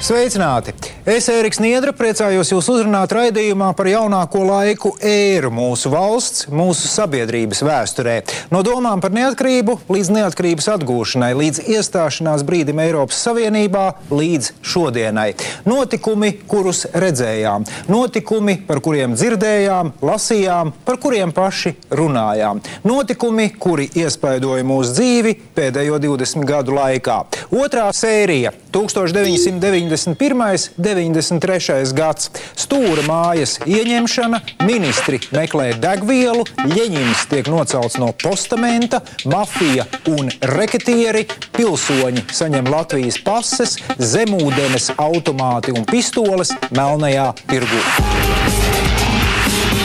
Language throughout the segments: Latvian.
Sveicināti! Es, Ēriks Niedra, priecājos jūs uzrunāt raidījumā par jaunāko laiku ēru mūsu valsts, mūsu sabiedrības vēsturē. No domām par neatkarību līdz neatkarības atgūšanai, līdz iestāšanās brīdim Eiropas Savienībā, līdz šodienai. Notikumi, kurus redzējām. Notikumi, par kuriem dzirdējām, lasījām, par kuriem paši runājām. Notikumi, kuri iespaidoja mūsu dzīvi pēdējo 20 gadu laikā. Otrā sērija – 1991.–93. gads. Stūra mājas ieņemšana, ministri meklē degvielu, Ļeņins tiek nocelts no postamenta, mafija un reketieri, pilsoņi saņem Latvijas pases, zemūdenes automāti un pistoles melnajā tirgū.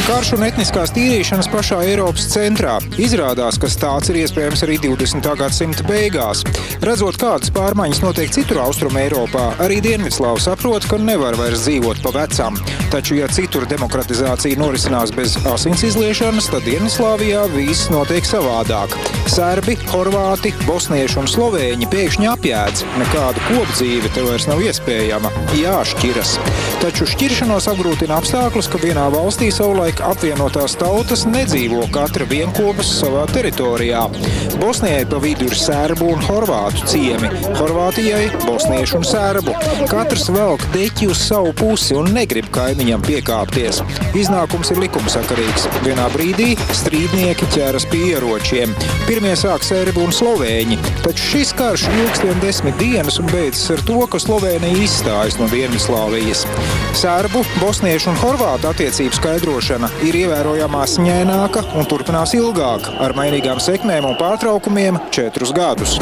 Karš un etniskās tīrīšanas pašā Eiropas centrā. Izrādās, ka tāds ir iespējams arī 20. gadsimta beigās. Redzot, kādas pārmaiņas notiek citur Austrum Eiropā, arī Dienvidslāvi saprot, ka nevar vairs dzīvot pa vecam. Taču, ja citur demokratizācija norisinās bez asins izliešanas, tad Dienvidslāvijā viss notiek savādāk. Serbi, horvāti, bosnieši un slovēņi pēkšņi apjēdz. Nekāda kopdzīve te vairs nav iespējama. Jāšķiras. Taču šķiršanos apgrūtina apstākļus, ka vienā valstī savulaik apvienotās tautas nedzīvo katra vienkopus savā teritorijā. Bosnijai pa vidu ir serbu un horvātu ciemi, Horvātijai bosniešu un serbu. Katrs velk deķi uz savu pusi un negrib kaimiņam piekāpties. Iznākums ir likumsakarīgs. Vienā brīdī strīdnieki ķeras pie ieročiem. Pirmie sāk serbi un slovēņi, taču šis karš ilgs vien 10 dienas un beidzas ar to, ka Slovēnija izstājas no Dienvidslāvijas. Serbu, bosniešu un horvātu attiecību skaidrošana ir ievērojamā asņaināka un turpinās ilgāk, ar mainīgām sekmēm un pārtraukumiem 4 gadus.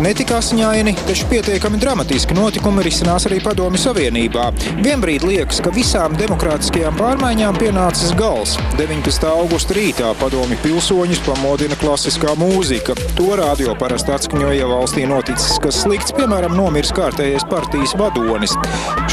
Netik asņaini, taču pietiekami dramatiski notikumi risinās arī Padomju Savienībā. Vienbrīd liekas, ka visām demokrātiskajām pārmaiņām pienācis gals. 19. augusta rītā padomju pilsoņus pamodina klasiskā mūzika. To radio parasti atskaņoja, ja valstī noticis kas slikts, piemēram, nomirs kārtējais partijas vadonis.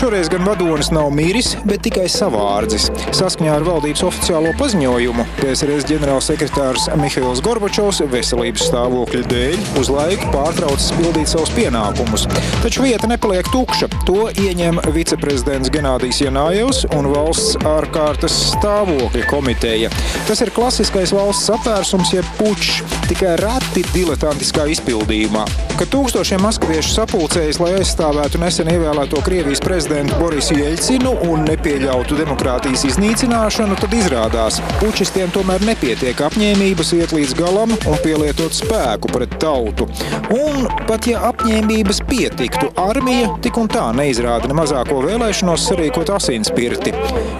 Šoreiz gan vadonis nav miris, bet tikai savārdzis. Saskaņā ar valdības oficiālo paziņojumu PSRS ģenerālsekretārs Mihails Gorbačovs veselības stāvokļa dēļ uz laiku pārtrauc pildīt savus pienākumus. Taču vieta nepaliek tukša. To ieņem viceprezidents Genādijs Janājevs un valsts ārkārtas stāvokļa komiteja. Tas ir klasiskais valsts apvērsums, jeb pučs, tikai reti diletantiskā izpildījumā. Kad tūkstošiem maskaviešu sapulcējas, lai aizstāvētu nesen ievēlēto Krievijas prezidentu Borisu Jeļcinu un nepieļautu demokrātijas iznīcināšanu, tad izrādās, pučistiem tomēr nepietiek apņēmības iet līdz galam un pielietot spēku pret tautu. Un pat ja apņēmības pietiktu, armija tik un tā neizrāda ne mazāko vēlēšanos sarīkot asinspirti.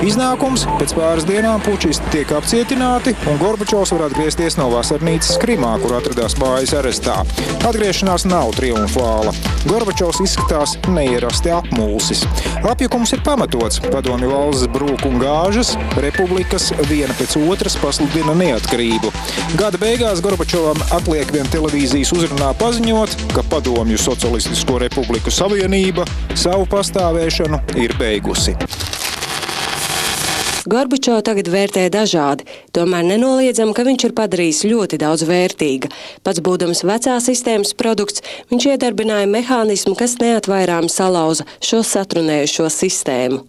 Iznākums – pēc pāris dienām pučisti tiek apcietināti un Gorbačovs var atgriezties no vasarnīcas Krimā, kur atradās mājas arestā. Atgriešanās nav triumfāla. Gorbačovs izskatās neierasti apmulsis. Apjukums ir pamatots. Padomju valsts brūk un gāžas, republikas viena pēc otras pasludina neatkarību. Gada beigās Gorbačovam atliek vien televīzijas uzrunā paziņot, ka Padomju Socialistisko Republiku Savienība savu pastāvēšanu ir beigusi. Gorbačovu tagad vērtē dažādi, tomēr nenoliedzam, ka viņš ir padarījis ļoti daudz vērtīga. Pats būdams vecā sistēmas produkts, viņš iedarbināja mehānismu, kas neatvairām salauza šo satrunējušo sistēmu.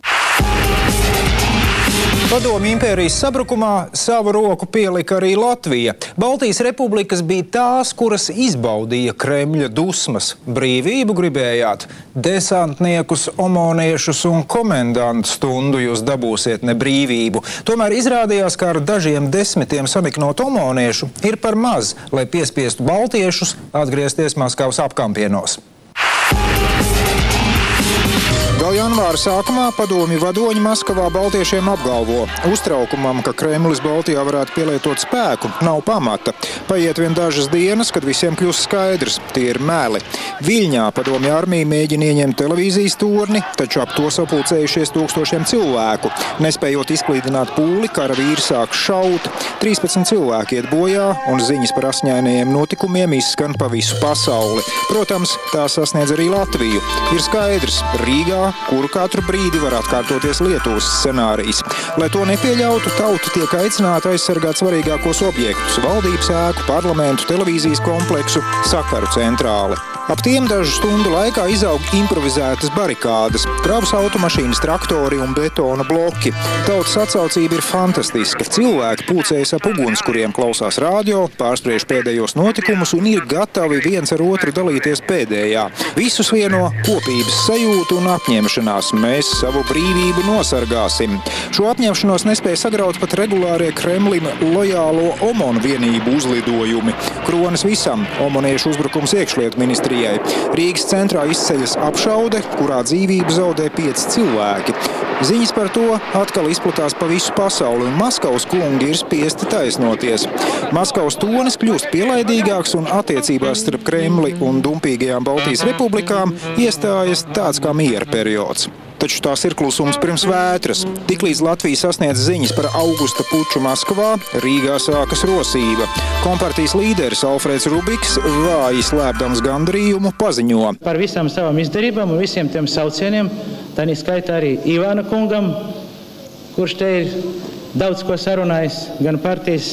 Padomju impērijas sabrukumā savu roku pielika arī Latvija. Baltijas republikas bija tās, kuras izbaudīja Kremļa dusmas. Brīvību gribējāt? Desantniekus, omoniešus un komendantu stundu jūs dabūsiet ne brīvību. Tomēr izrādījās, ka ar dažiem desmitiem saniknot omoniešu ir par maz, lai piespiestu baltiešus atgriezties Maskavas apkampienos. Vēl janvāra sākumā padomju vadoņi Maskavā baltiešiem apgalvo. Uztraukumam, ka Kremlis Baltijā varētu pielietot spēku, nav pamata. Paiet vien dažas dienas, kad visiem kļūst skaidrs, tie ir meli. Viļņā padomju armija mēģina ieņemt televīzijas torni, taču ap to sapulcējušies tūkstošiem cilvēku. Nespējot izklīdināt pūli, karavīri sāk šaut. 13 cilvēki iet bojā un ziņas par asņainajiem notikumiem izskan pa visu pasauli. Protams, tā sasniedz arī Latviju. Ir skaidrs, Rīgā kur katru brīdi var atkārtoties Lietuvas scenārijs. Lai to nepieļautu, tauta tiek aicināta aizsargāt svarīgākos objektus – valdības ēku, parlamentu, televīzijas kompleksu, sakaru centrāli. Ap tiem dažu stundu laikā izaug improvizētas barikādes, kravas automašīnas, traktori un betona bloki. Tautas atsaucība ir fantastiska. Cilvēki pulcējas ap ugunskuriem, klausās rādio, pārspriež pēdējos notikumus un ir gatavi viens ar otru dalīties pēdējā. Visus vieno kopības sajūtu un apņemšanās. Mēs savu brīvību nosargāsim. Šo apņemšanos nespēja sagraut pat regulārie Kremlim lojālo OMON vienību uzlidojumi. Kronas visam omoniešu uzbrukums iekšlietu ministrijai. Rīgas centrā izceļas apšaude, kurā dzīvību zaudē 5 cilvēki. Ziņas par to atkal izplatās pa visu pasauli, un Maskavas kungi ir spiesti taisnoties. Maskavas tonis kļūst pielaidīgāks, un attiecībās starp Kremli un dumpīgajām Baltijas republikām iestājas tāds kā miera periods. Taču tās ir klusums pirms vētras. Tiklīdz Latvija sasniedz ziņas par augusta puču Maskavā, Rīgā sākas rosība. Kompartijas līderis Alfrēds Rubiks vāji slēpdams gandarījumu paziņo. Par visām savām izdarībām un visiem tiem saucieniem, tā skaitā arī Ivāna kungam, kurš te ir daudz ko sarunājis, gan partijas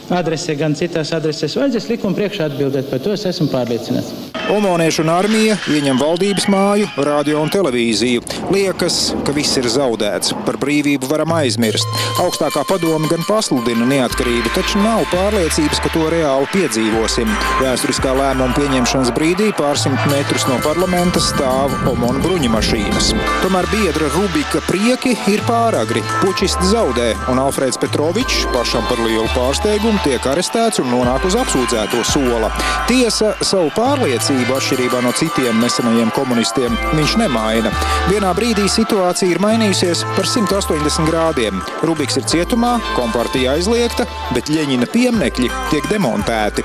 adrese, gan citās adresēs. Vajadzēs likuma priekšā atbildēt, par to es esmu pārliecināts. Omoniešu un armija ieņem valdības māju, radio un televīziju. Liekas, ka viss ir zaudēts. Par brīvību varam aizmirst. Augstākā padome gan pasludina neatkarību, taču nav pārliecības, ka to reāli piedzīvosim. Vēsturiskā lēmuma pieņemšanas brīdī pārsimt metrus no parlamenta stāv OMON bruņumašīnas. Tomēr biedra Rubika prieki ir pāragri. Pučisti zaudē, un Alfrēds Petrovičs pašam par lielu pārsteigumu tiek arestēts un nonāk uz apsūdzēto sola. Tiesa savu pārliecību atšķirībā no citiem nesenajiem komunistiem viņš nemaina. Vienā brīdī situācija ir mainījusies par 180 grādiem. Rubiks ir cietumā, kompartija aizliegta, bet Ļeņina pieminekļi tiek demontēti.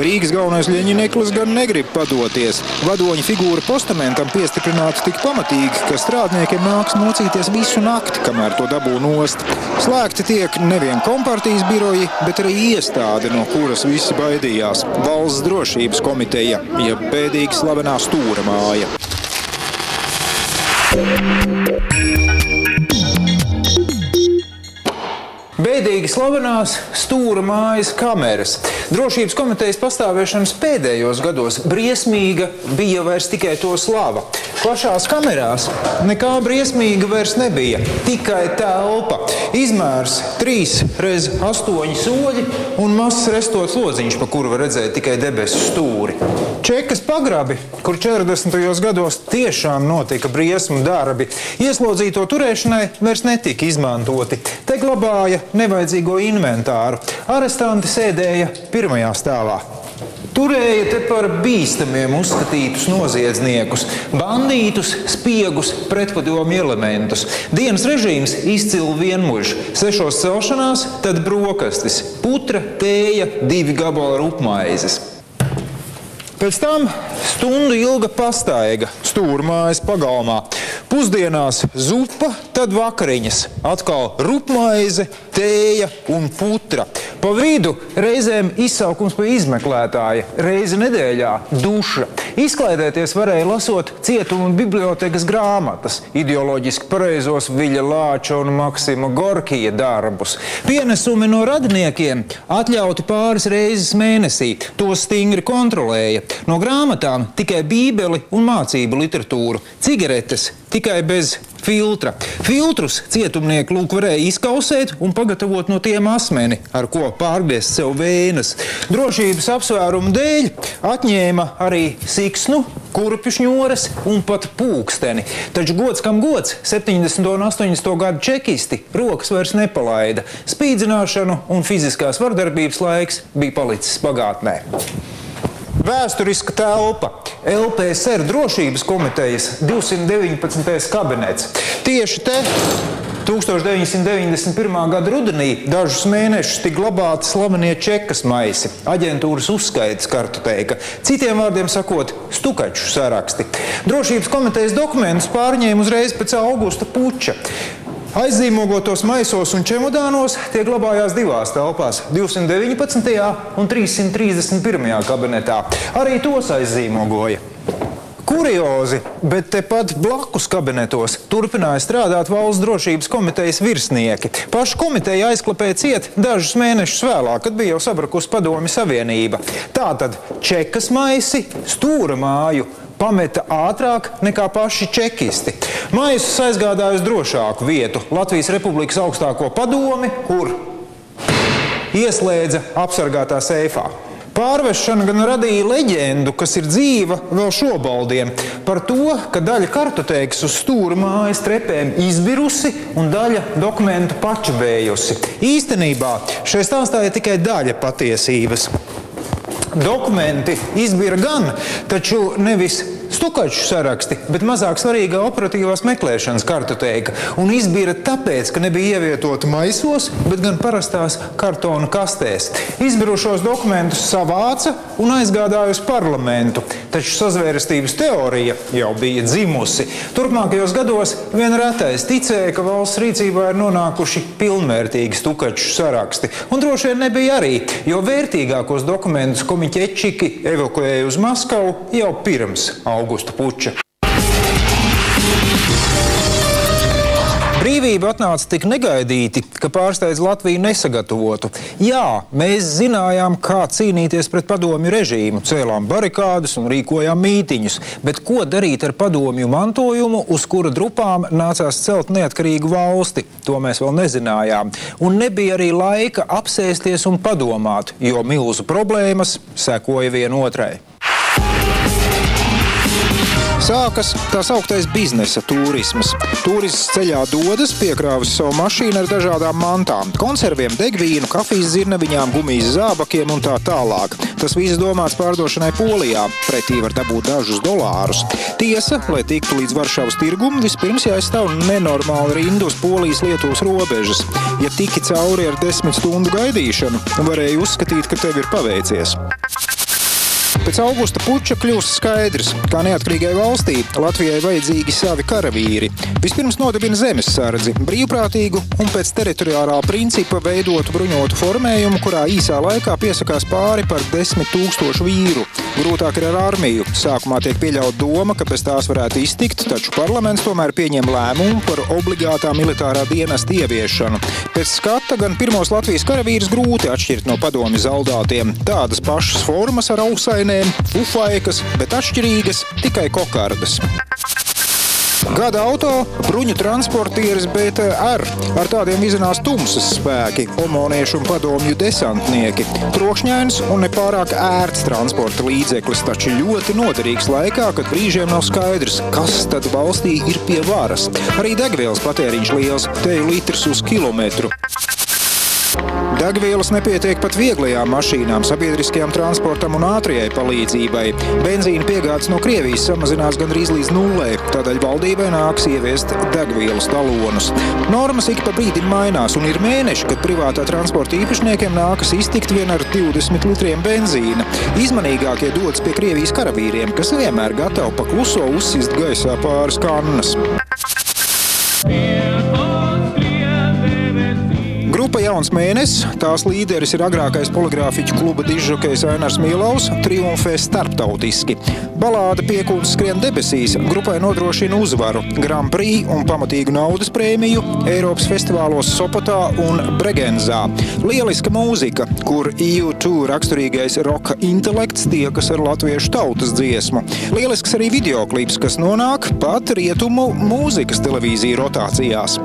Rīgas galvenais Ļeņineklis gan negrib padoties. Vadoņa figūra postamentam piestiprināta tik pamatīgi, ka strādniekiem nāks mocīties visu nakti, kamēr to dabū nost. Slēgti tiek nevien kompartijas biroji, bet arī iestāde, no kuras visi baidījās – Valsts drošības komiteja, ja bēdīgi slavenā Stūra māja. Bēdīgi slavenās Stūra mājas kameras. Drošības komitejas pastāvēšanas pēdējos gados briesmīga bija vairs tikai to slava. Plašās kamerās nekā briesmīga vairs nebija, tikai telpa. Izmērs 3x8 soļi un mazs restots lodziņš, pa kuru var redzēt tikai debesu stūri. Čekas pagrabi, kur 40. gados tiešām notika briesmu darbi, ieslodzīto turēšanai vairs netika izmantoti. Te glabāja nevajadzīgo inventāru. Arestanti sēdēja pirmajā stāvā. Turēja te par bīstamiem uzskatītus noziedzniekus, bandītus, spiegus, pretpadomju elementus. Dienas režīms izcila vienmuž. 6 celšanās, tad brokastis, putra, tēja, 2 gabala rupmaizes. Pēc tam stundu ilga pastaiga Stūra mājas pagalmā. Pusdienās zupa, tad vakariņas. Atkal rupmaize, tēja un putra. Pa vidu reizēm izsaukums pa izmeklētāja, reizi nedēļā duša. Izklaidēties varēja lasot cietuma un bibliotekas grāmatas, ideoloģiski pareizos Viļa Lāča un Maksima Gorkija darbus. Pienesumi no radiniekiem atļauti pāris reizes mēnesī, tos stingri kontrolēja. No grāmatām tikai bībeli un mācību literatūru, cigaretes tikai bez filtra. Filtrus cietumnieki lūk varēja izkausēt un pagatavot no tiem asmeni, ar ko pārgriezt sev vēnas. Drošības apsvērumu dēļ atņēma arī siksnu, kurpju šņores un pat pūksteni. Taču gods kam gods, 70. un 80. gadu čekisti rokas vairs nepalaida. Spīdzināšanu un fiziskās vardarbības laiks bija palicis pagātnē. Vēsturiska telpa – LPSR drošības komitejas 219. kabinets. Tieši te 1991. gada rudenī dažus mēnešus tika glabāti slavenie čekas maisi, aģentūras uzskaites kartoteika, citiem vārdiem sakot, stukaču saraksti. Drošības komitejas dokumentus pārņēma uzreiz pēc augusta puča. Aizīmogotos maisos un čemodānos tie glabājās 2 telpās – 219. un 331. kabinetā. Arī tos aizīmogoja. Kuriozi, bet tepat blakus kabinetos turpināja strādāt Valsts drošības komitejas virsnieki. Pašu komiteja aizklapēja ciet dažus mēnešus vēlāk, kad bija jau sabrukusi Padomju Savienība. Tātad čekas maisi, stūra māju pameta ātrāk nekā paši čekisti. Maisus aizgādāja uz drošāku vietu Latvijas Republikas augstāko padomi, kur ieslēdza apsargātā seifā. Pārvešana gan radīja leģendu, kas ir dzīva vēl šobaldiem, par to, ka daļa kartotēkas uz stūra mājas trepēm izbirusi un daļa dokumentu pačavējusi. Īstenībā šai stāstā ir tikai daļa patiesības. Dokumenti izbira gan, taču nevis stukaču saraksti, bet mazāk svarīgā operatīvās meklēšanas kartotēka. Un izbira tāpēc, ka nebija ievietota maisos, bet gan parastās kartona kastēs. Izbirušos dokumentus savāca un aizgādāja uz parlamentu, taču sazvērestības teorija jau bija dzimusi. Turpmākajos gados vien retais ticēja, ka valsts rīcībā ir nonākuši pilnvērtīgi stukaču saraksti. Un droši vien nebija arī, jo vērtīgākos dokumentus komiķečiki evakuēja uz Maskavu jau pirms Augusta puča. Brīvība atnāca tik negaidīti, ka pārsteidz Latviju nesagatavotu. Jā, mēs zinājām, kā cīnīties pret padomju režīmu, cēlām barikādas un rīkojām mītiņus, bet ko darīt ar padomju mantojumu, uz kura drupām nācās celt neatkarīgu valsti? To mēs vēl nezinājām. Un nebija arī laika apsēsties un padomāt, jo milzu problēmas sekoja vienotrai. Sākas tā sauktais biznesa turisms. Turists ceļā dodas, piekrāvis savu mašīnu ar dažādām mantām, konserviem, degvīnu, kafijas zirneviņām, gumijas zābakiem un tā tālāk. Tas viss domāts pārdošanai Polijā. Pretī var dabūt dažus dolārus. Tiesa, lai tiktu līdz Varšavas tirgumu, vispirms jāizstāv nenormāli rindu uz Polijas-Lietuvas robežas. Ja tiki cauri ar 10 stundu gaidīšanu, varēja uzskatīt, ka tev ir paveicies. Pēc Augusta puča kļūst skaidrs, kā neatkarīgai valstī Latvijai vajadzīgi savi karavīri. Vispirms nodibina zemessardzi, brīvprātīgu un pēc teritoriālā principa veidotu bruņotu formējumu, kurā īsā laikā piesakās pāri par 10 000 vīru. Grūtāk ir ar armiju. Sākumā tiek pieļaut doma, ka bez tās varētu iztikt, taču parlaments tomēr pieņem lēmumu par obligātā militārā dienesta ieviešanu. Pēc skata gan pirmos Latvijas karavīrus grūti atšķirt no padomju zaldātiem. Tādas pašas formas ar ausainēm, ufaikas, bet atšķirīgas tikai kokardas. Gada auto bruņu transportieris BTR. Ar tādiem izinās tumsas spēki, omoniešu un padomju desantnieki. Trokšņains un nepārāk ērts transporta līdzeklis, taču ļoti noderīgs laikā, kad brīžiem nav skaidrs, kas tad valstī ir pie varas. Arī degvielas patēriņš liels, teju litrs uz kilometru. Degvielas nepietiek pat vieglajām mašīnām, sabiedriskajām transportam un ātrijai palīdzībai. Benzīna piegādes no Krievijas samazinās gandrīz līdz nullē, tādēļ valdībai nāks ieviest degvielas talonus. Normas ik pa brīdim mainās un ir mēneši, kad privātā transporta īpašniekiem nākas iztikt vien ar 20 litriem benzīna. Izmanīgākie dodas pie Krievijas karavīriem, kas vienmēr gatavi pa kluso uzsist gaisā pāris kannas. Grupa Jauns mēnesis, tās līderis ir agrākais poligrāfiķu kluba dižžokejs Ainars Mīlaus, triumfē starptautiski. Balāde Piekūns skrien debesīs grupai nodrošina uzvaru, Grand Prix un pamatīgu naudas prēmiju Eiropas festivālos Sopotā un Bregenzā. Lieliska mūzika, kur U2 raksturīgais roka intelekts tiekas ar latviešu tautas dziesmu. Lielisks arī videoklips, kas nonāk pat rietumu mūzikas televīziju rotācijās.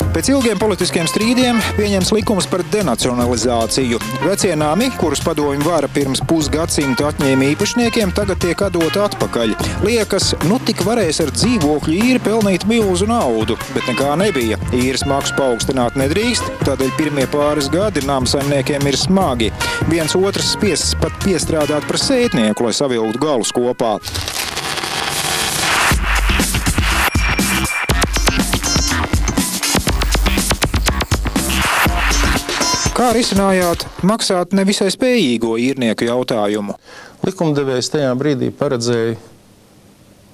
Pēc ilgiem politiskiem strīdiem pieņems likums par denacionalizāciju. Vecie nami, kurus padomju vara pirms pusgadsimta atņēma īpašniekiem, tagad tiek atdoti atpakaļ. Liekas, nu tik varēs ar dzīvokļu īri pelnīt milzu naudu, bet nekā nebija. Īres maksu paaugstināt nedrīkst, tādēļ pirmie pāris gadi namsaimniekiem ir smagi. Viens otrs spiests pat piestrādāt par sētnieku, lai savilktu galus kopā. Kā risinājāt maksāt nevisai spējīgo īrnieku jautājumu? Likumdevējs tajā brīdī paredzēja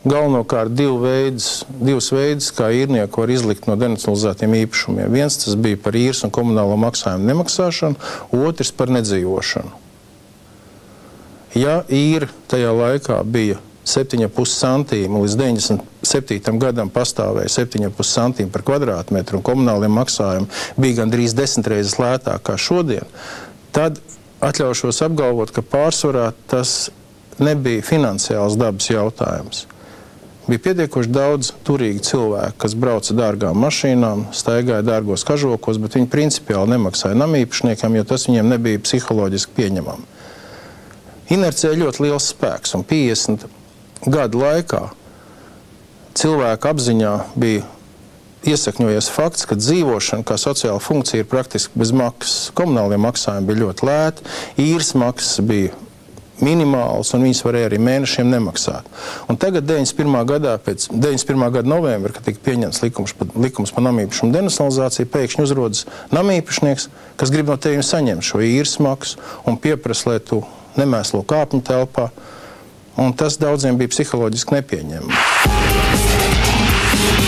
galvenokārt divus veidus, kā īrnieku var izlikt no denacionalizētiem īpašumiem. Viens tas bija par īres un komunālo maksājumu nemaksāšanu, otrs par nedzīvošanu. Ja īre tajā laikā bija 7,5 centīmi, līdz 97. gadam pastāvēja 7,5 centīmi par kvadrātmetru un komunāliem maksājumi bija gandrīz 10 reizes lētāk kā šodien, tad atļaušos apgalvot, ka pārsvarā tas nebija finansiāls dabas jautājums. Bija pietiekoši daudz turīgi cilvēki, kas brauca dārgām mašīnām, staigāja dārgos kažokos, bet viņi principiāli nemaksāja namīpašniekam, jo tas viņiem nebija psiholoģiski pieņemami. Inercija ir ļoti liels spēks, un 50 gadu laikā cilvēku apziņā bija iesakņojies fakts, ka dzīvošana kā sociāla funkcija ir praktiski bez maksas. Komunālie maksājumi bija ļoti lēti, īres maksas bija minimāls, un viņas varēja arī mēnešiem nemaksāt. Un tagad 91. gadā, pēc 91. gada novembra, kad tika pieņemts likums par namīpašumu denacionalizāciju, pēkšņi uzrodas namīpašnieks, kas grib no teviem saņemt šo īres maksu un pieprasa, lai tu nemēslo kāpņu telpā. Un tas daudziem bija psiholoģiski nepieņemami.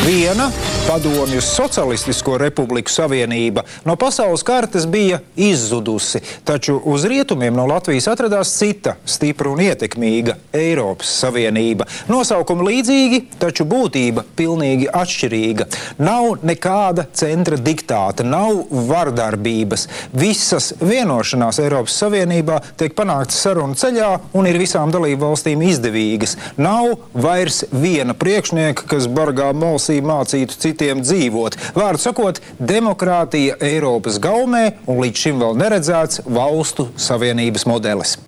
Viena Padomju Socialistisko Republiku Savienība no pasaules kartes bija izzudusi, taču uz rietumiem no Latvijas atradās cita, stipra un ietekmīga Eiropas Savienība. Nosaukumi līdzīgi, taču būtība pilnīgi atšķirīga. Nav nekāda centra diktāta, nav vardarbības. Visas vienošanās Eiropas Savienībā tiek panāktas sarunu ceļā un ir visām dalību valstīm izdevīgas. Nav vairs viena priekšnieka, kas bargā molsī mācītu citiem dzīvot. Vārdu sakot, demokrātija Eiropas gaumē un līdz šim vēl neredzēts valstu savienības modelis.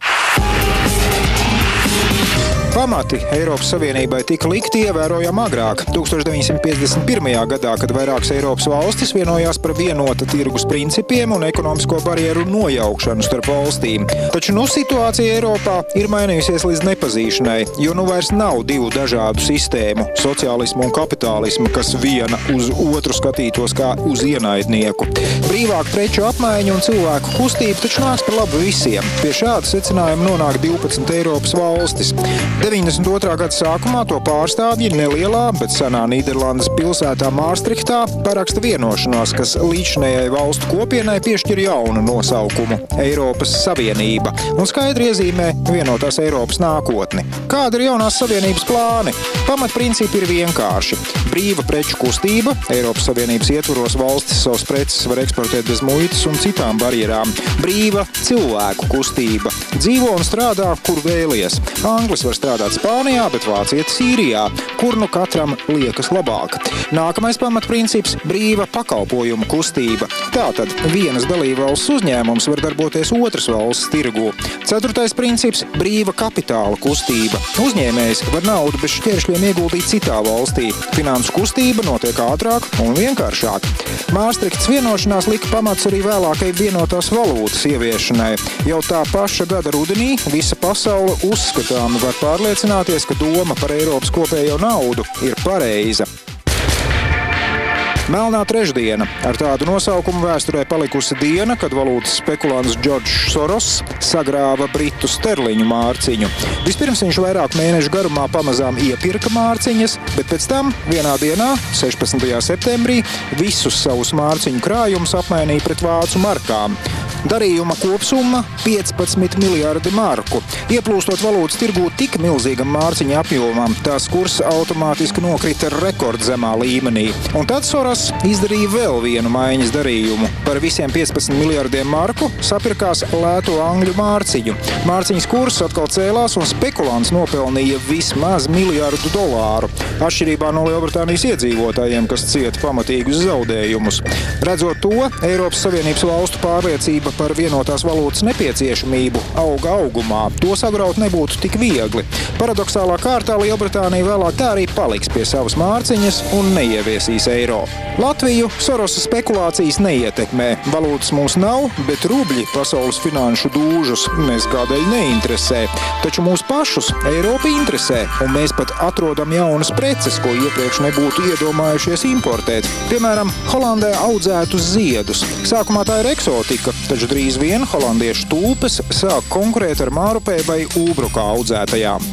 Pamati Eiropas Savienībai tika likti ievērojami agrāk, 1951. gadā, kad vairākas Eiropas valstis vienojās par vienota tirgus principiem un ekonomisko barjeru nojaukšanu starp valstīm. Taču situācija Eiropā ir mainījusies līdz nepazīšanai, jo vairs nav divu dažādu sistēmu – sociālismu un kapitālismu, kas viena uz otru skatītos kā uz ienaidnieku. Brīvāk preču apmaiņu un cilvēku kustību taču nāks par labu visiem. Pie šāda secinājuma nonāk 12 Eiropas valstis. 92. gada sākumā to pārstāvji nelielā, bet senā Nīderlandes pilsētā Māstrihtā paraksta vienošanos, kas līdzinējai valstu kopienai piešķir jaunu nosaukumu – Eiropas Savienība un skaidri iezīmē vienotās Eiropas nākotni. Kāda ir jaunās Savienības plāni? Pamatprincipi ir vienkārši. Brīva preču kustība, Eiropas Savienības ietvaros valstis savus preces var eksportēt bez muitas un citām barjerām. Brīva cilvēku kustība. Dzīvo un strādā, kur vēlies. Anglis var strādāt Spānijā, bet vācietis Īrijā, kur katram liekas labāk. Nākamais pamatprincips – brīva pakalpojumu kustība. Tātad vienas dalībvalsts uzņēmums var darboties otras valsts tirgū. 4. princips – brīva kapitāla kustība. Uzņēmējs var naudu bez šķēršļiem ieguldīt citā valstī. Finansu kustība notiek ātrāk un vienkāršāk. Māstrihtas vienošanās lika pamats arī vēlākai vienotās valūtas ieviešanai. Jau tā paša gada rudenī visa pasaule uzskatāmi var pārliecināties, ka doma par Eiropas kopējo naudu ir pareiza. Melnā trešdiena. Ar tādu nosaukumu vēsturē palikusi diena, kad valūtas spekulants Džordžs Soros sagrāva britu sterliņu mārciņu. Vispirms viņš vairāk mēnešu garumā pamazām iepirka mārciņas, bet pēc tam vienā dienā, 16. septembrī, visus savus mārciņu krājumus apmainīja pret vācu markām. Darījuma kopsumma – 15 miljardi marku. Ieplūstot valūtas tirgū tik milzīgam mārciņu apjomam, tās kurs automātiski nokrita rekordzemā līmenī. Un tad Soros izdarīja vēl vienu maiņas darījumu. Par visiem 15 miljardiem marku sapirkās lēto angļu mārciņu. Mārciņas kurs atkal cēlās un spekulants nopelnīja vismaz $1 miljardu. Atšķirībā no Lielbritānijas iedzīvotājiem, kas cieta pamatīgus zaudējumus. Redzot to, Eiropas Savienības valstu pārliecība par vienotās valūtas nepieciešamību auga augumā. To sagraut nebūtu tik viegli. Paradoxālā kārtā Lielbritānija vēlāk tā arī paliks pie savas mārciņas un neieviesīs eiro. Latviju Sorosa spekulācijas neietekmē. Valūtas mums nav, bet rubļi pasaules finanšu dūžus mēs kādēļ neinteresē. Taču mūs pašus Eiropa interesē, un mēs pat atrodam jaunas preces, ko iepriekš nebūtu iedomājušies importēt. Piemēram, Holandē audzētus ziedus. Sākumā tā ir eksotika, taču drīz vien holandiešu tulpes sāk konkurēt ar mārupē vai ūbrukā audzētajām.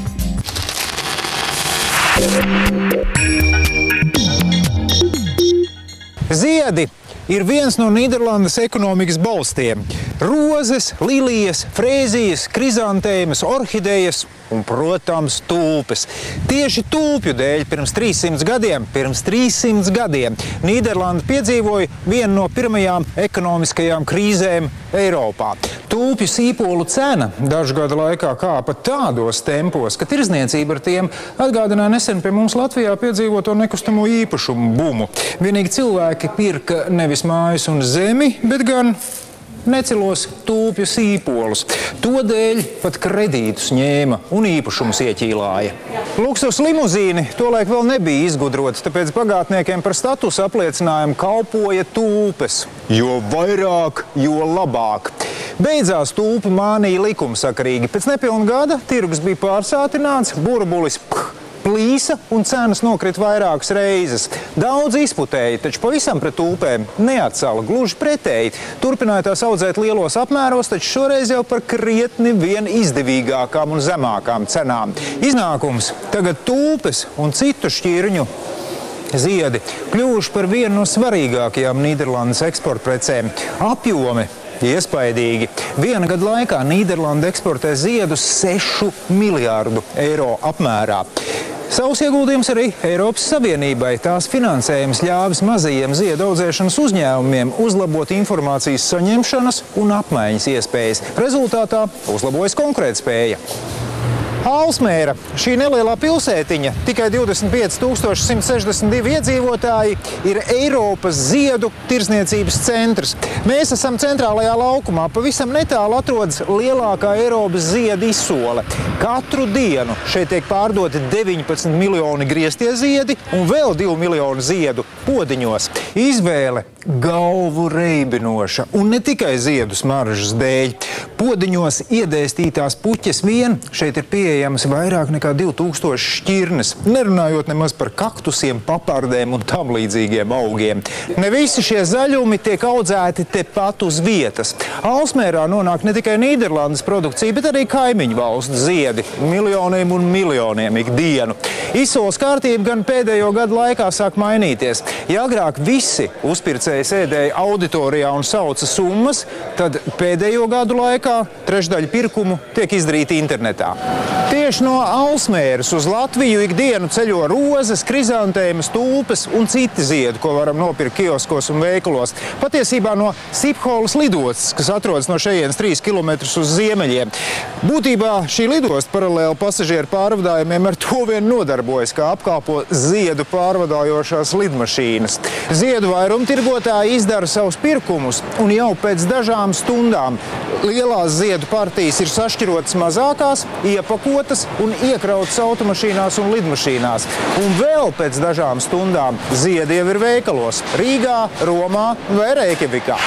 Ziedi ir viens no Nīderlandes ekonomikas balstiem. Rozes, lilijas, frēzijas, krizantēmas, orhidejas un, protams, tulpes. Tieši tulpju dēļ pirms 300 gadiem Nīderlanda piedzīvoja vienu no pirmajām ekonomiskajām krīzēm Eiropā. Tulpju sīpolu cena dažu gadu laikā kāpa tādos tempos, ka tirdzniecība ar tiem atgādināja nesen pie mums Latvijā piedzīvoto nekustamo īpašumu bumu. Vienīgi cilvēki pirka nevis mājas un zemi, bet gan necilos tulpju sīpolus. Todēļ pat kredītus ņēma un īpašumus ieķīlāja. Luksus limuzīni tolaik vēl nebija izgudrots, tāpēc bagātniekiem par statusu apliecinājumu kalpoja tulpes. Jo vairāk, jo labāk. Beidzās tulpu mānija likumsakarīgi. Pēc nepilna gada tirgus bija pārsātināts, burbulis plīsa un cenas nokrita vairākas reizes. Daudz izputēja, taču pavisam pret tulpēm neatcala, gluži pretēji. Turpināja tās audzēt lielos apmēros, taču šoreiz jau par krietni vien izdevīgākām un zemākām cenām. Iznākums tagad tulpes un citu šķirņu ziedi kļuvuši par vienu no svarīgākajām Nīderlandes eksportprecēm. Apjomi iespaidīgi. Viena gada laikā Nīderlanda eksportē ziedus 6 miljārdu eiro apmērā. Savus ieguldījumus arī Eiropas Savienībai. Tās finansējums ļāvis mazajiem ziedu audzēšanas uzņēmumiem uzlabot informācijas saņemšanas un apmaiņas iespējas. Rezultātā uzlabojas konkurētspēja. Alsmēra, šī nelielā pilsētiņa, tikai 25,162 iedzīvotāji, ir Eiropas ziedu tirdzniecības centrs. Mēs esam centrālajā laukumā. Pavisam netālu atrodas lielākā Eiropas ziedu izsole. Katru dienu šeit tiek pārdoti 19 miljoni grieztie ziedi un vēl 2 miljoni ziedu podiņos. Izvēle galvu reibinoša un ne tikai ziedu smaržas dēļ. Podiņos iedēstītās puķes vien šeit ir pieejams vairāk nekā 2000 šķirnes, nerunājot nemaz par kaktusiem, papardēm un tam līdzīgiem augiem. Ne visi šie zaļumi tiek audzēti tepat uz vietas. Alsmērā nonāk ne tikai Nīderlandes produkcija, bet arī kaimiņu valstu ziedi, miljoniem un miljoniem ikdienu. Izsoles kārtība gan pēdējo gadu laikā sāk mainīties. Ja agrāk visi uzpircēji sēdēja auditorijā un sauca summas, tad pēdējo gadu laikā trešdaļa pirkumu tiek izdarīta internetā. Tieši no Alsmēras uz Latviju ikdienu ceļo rozes, krizantēmas, tulpes un citi ziedi, ko varam nopirkt kioskos un veikalos. Patiesībā no Sipholas lidostas, kas atrodas no šejienes 3 km uz ziemeļiem. Būtībā šī lidosta paralēli pasažieru pārvadājumiem ar to vien nodarbojas, kā apkalpo ziedu pārvadājošās lidmašīnas. Ziedu vairumtirgotāji izdara savus pirkumus, un jau pēc dažām stundām lielās ziedu partijas ir sašķirotas mazākās, iepakotas un iekrautas automašīnās un lidmašīnās. Un vēl pēc dažām stundām ziedi jau ir veikalos Rīgā, Romā vai Reikjavikā.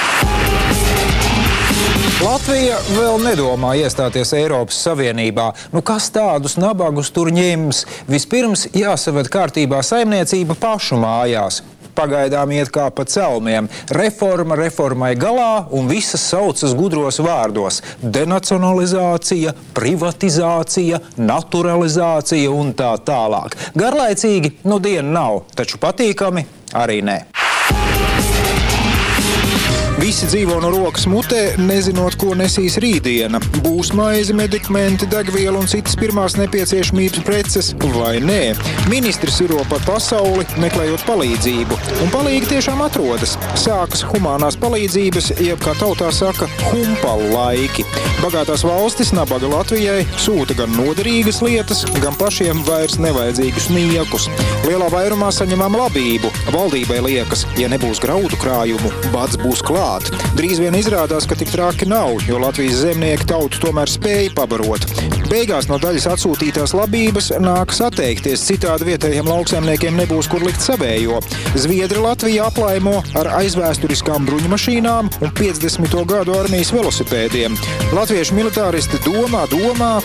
Latvija vēl nedomā iestāties Eiropas Savienībā. Kas tādus nabagus tur ņems? Vispirms jāsaved kārtībā saimniecība pašu mājās. Pagaidām iet kā pa celmiem. Reforma reformai galā un visas saucas gudros vārdos. Denacionalizācija, privatizācija, naturalizācija un tā tālāk. Garlaicīgi nu diena nav, taču patīkami arī nē. Visi dzīvo no rokas mutē, nezinot, ko nesīs rītdiena. Būs maize, medikamenti, degviela un citas pirmās nepieciešamības preces vai nē. Ministri siro pa pasauli, meklējot palīdzību. Un palīgi tiešām atrodas. Sākas humānās palīdzības, jeb kā tautā saka, humpalu laiki. Bagātās valstis nabaga Latvijai sūta gan noderīgas lietas, gan pašiem vairs nevajadzīgus niekus. Lielā vairumā saņemam labību. Valdībai liekas, ja nebūs graudu krājumu, bads būs klāt. Drīz vien izrādās, ka tik traki nav, jo Latvijas zemnieki tautu tomēr spēja pabarot. Beigās no daļas atsūtītās labības nākas atteikties, citādi vietējiem lauksaimniekiem nebūs kur likt savējo. Zviedri Latviju aplaimo ar aizvēsturiskām bruņmašīnām un 50. gadu armijas velosipēdiem. Latviešu militāristi domā,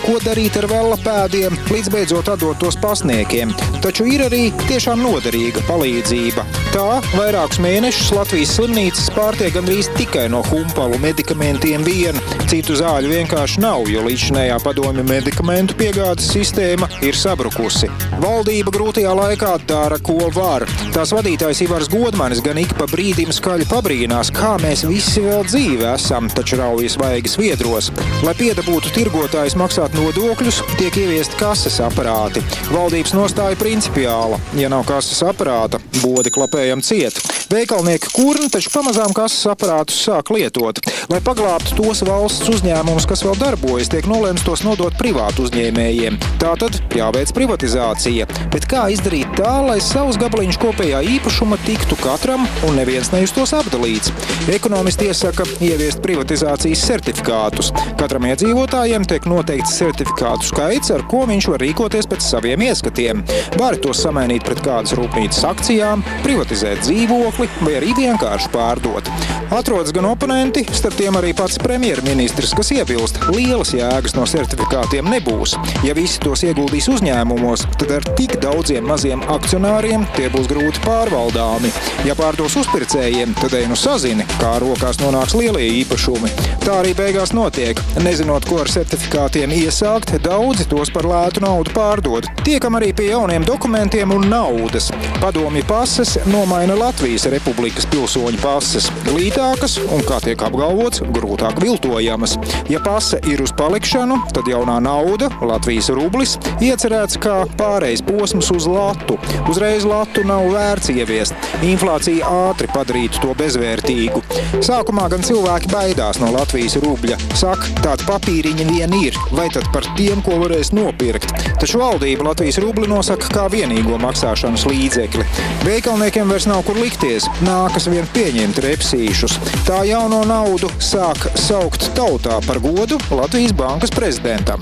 ko darīt ar vellapēdiem, līdz beidzot atdot tos pasniekiem. Taču ir arī tiešām noderīga palīdzība. Tā vairākus mēnešus Latvijas slimnīcas pārtiek gandrīz tikai no humpalu medikamentiem vien. Citu zāļu vienkārši nav, jo līdzinējā padomju medikamentu piegādes sistēma ir sabrukusi. Valdība grūtajā laikā dara, ko var. Tās vadītājs Ivars Godmanis gan ik pa brīdim skaļi pabrīnās, kā mēs visi vēl dzīvi esam, taču raujas vaigas viedros. Lai piedabūtu tirgotājs maksāt nodokļus, tiek ieviesti kases aparāti. Valdības nostāja principiāla. Ja nav kases aparāta, bodi klapējam ciet. Veikalnieki kurni, taču pamazām kases aparātus sāk lietot. Lai paglābtu tos valsts uzņēmumus, kas vēl darbojas, tiek nolēmts tos nodot privātu uzņēmējiem. Tātad jāveic privatizācija. Bet kā izdarīt tā, lai savus gabaliņš kopējā īpašuma tiktu katram un neviens nejustos apdalīts? Ekonomisti iesaka ieviest privatizācijas certifikātus. Katram iedzīvotājiem tiek noteikts certifikātu skaits, ar ko viņš var rīkoties pēc saviem ieskatiem. Var tos samainīt pret kādas rūpnīcas akcijām, privatizēt dzīvokli vai arī vienkārši pārdot. Atrodas gan oponenti, starp tiem arī pats premjerministrs, kas iebilst, lielas jēgas no certifikātiem nebūs. Ja visi tos ieguldīs uzņēmumos, tad ar tik daudziem maziem akcionāriem tie būs grūti pārvaldāmi. Ja pārdos uzpircējiem, tad ej nu sazini, kā rokās nonāks lielie īpašumi. Tā arī beigās notiek. Nezinot, ko ar certifikātiem iesākt, daudzi tos par lētu naudu pārdod. Tiekam arī pie jauniem dokumentiem un naudas. Padomju pases nomaina Latvijas Republikas pilsoņu pases. Lītākas un, kā tiek apgalvots, grūtāk viltojamas. Ja pase ir uz palikšanu, tad jaunā nauda, Latvijas rublis, iecerēts kā pārejas posms uz latu. Uzreiz latu nav vērts ieviest. Inflācija ātri padarītu to bezvērtīgu. Sākumā gan cilvēki baidās no Latvijas rubļa. Saka, tādi papīriņi vien ir, vai tad par tiem, ko varēs nopirkt. Taču valdība Latvijas rubli nosaka kā vienīgo maksāšanas līdzekli. Veikalniekiem vairs nav kur likties, nākas vien pieņemt repsīšus. Tā jauno naudu sāk saukt tautā par godu Latvijas bankas prezidentam.